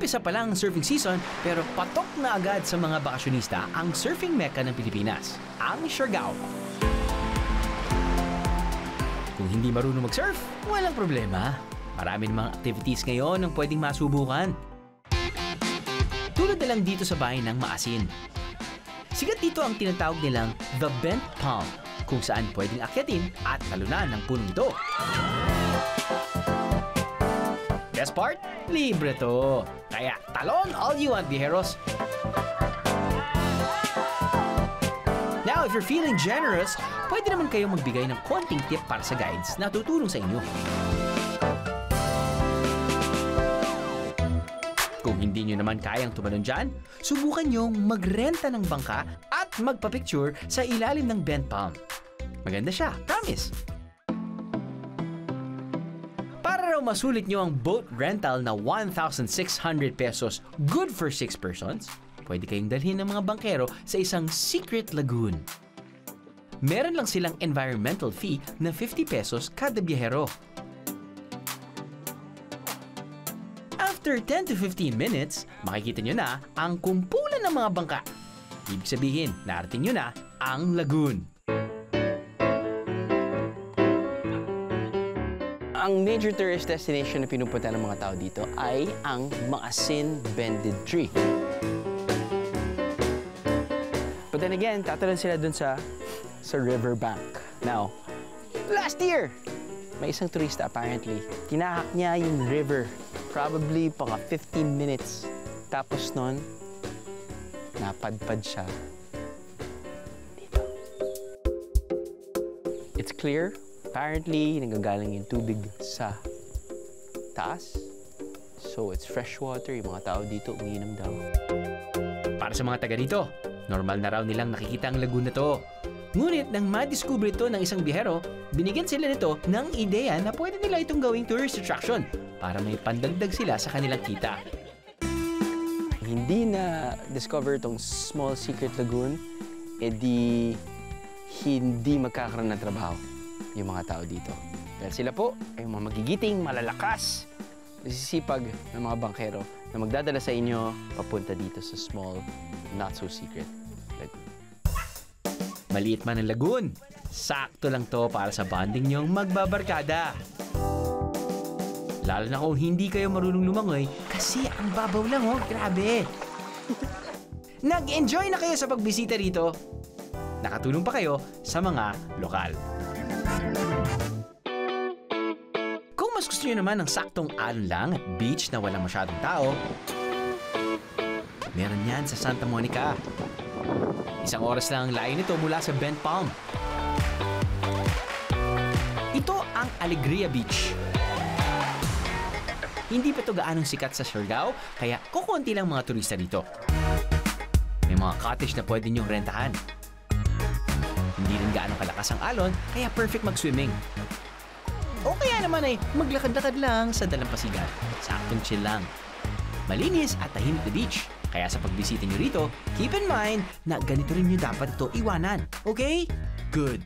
Umpisa pa lang ang surfing season pero patok na agad sa mga bakasyonista ang surfing mecca ng Pilipinas, ang Siargao. Kung hindi marunong mag-surf, walang problema. Marami namang activities ngayon ang pwedeng masubukan. Tulad na lang dito sa bayan ng Maasin. Sigat dito ang tinatawag nilang The Bent Palm, kung saan pwedeng akyatin at talunan ng punong ito. Best part? Libre to. Kaya talon all you want, biheros. Now, if you're feeling generous, pwede naman kayong magbigay ng konting tip para sa guides na tutulong sa inyo. Kung hindi nyo naman kayang tumalon dyan, subukan nyong magrenta ng bangka at magpa-picture sa ilalim ng bent palm. Maganda siya, promise! Para raw masulit nyo ang boat rental na 1,600 pesos, good for 6 persons, pwede kayong dalhin ng mga bangkero sa isang secret lagoon. Meron lang silang environmental fee na 50 pesos kada biyahero. After 10 to 15 minutes, makikita nyo na ang kumpulan ng mga bangka. Ibig sabihin, narating nyo na ang lagoon. Ang major tourist destination na pinupunta ng mga tao dito ay ang Maasin Bended Tree. But then again, tatalon sila dun sa riverbank. Now, last year, may isang turista apparently, tinahak niya yung river. Probably mga 15 minutes. Tapos nun, napadpad siya dito. It's clear. Apparently, nanggagaling yung tubig sa taas. So, it's fresh water. Yung mga tao dito, umiinom daw. Para sa mga taga dito, normal na raw nilang nakikita ang lagoon na to. Ngunit nang madiskubre ito ng isang biyahero, binigyan sila nito ng ideya na pwede nila itong gawing tourist attraction para may pandagdag sila sa kanilang kita. Hindi na-discover itong small secret lagoon, edi hindi magkakaroon ng trabaho yung mga tao dito. Dahil sila po ay mga magigiting, malalakas, masisipag ng mga bangkero na magdadala sa inyo papunta dito sa small, not-so-secret lagoon. Maliit man ang lagoon, sakto lang to para sa bonding nyong magbabarkada. Lalo na kung hindi kayo marunong lumangoy kasi ang babaw lang, oh, grabe. Nag-enjoy na kayo sa pagbisita rito. Nakatulong pa kayo sa mga lokal. Kung mas gusto nyo naman ng saktong alon lang at beach na walang masyadong tao, meron yan sa Santa Monica. Isang oras lang ang layo nito mula sa Bent Palm. Ito ang Alegria Beach. Hindi pa ito gaanong sikat sa Siargao, kaya kukunti lang mga turista dito. May mga cottage na pwede nyong rentahan. Hindi rin gaanong kalakas ang alon, kaya perfect mag-swimming. O kaya naman ay maglakad-lakad lang sa dalampasigan. Saktong chill lang. Malinis at tahimik na beach. Kaya sa pagbisita nyo rito, keep in mind na ganito rin nyo dapat ito iwanan. Okay? Good.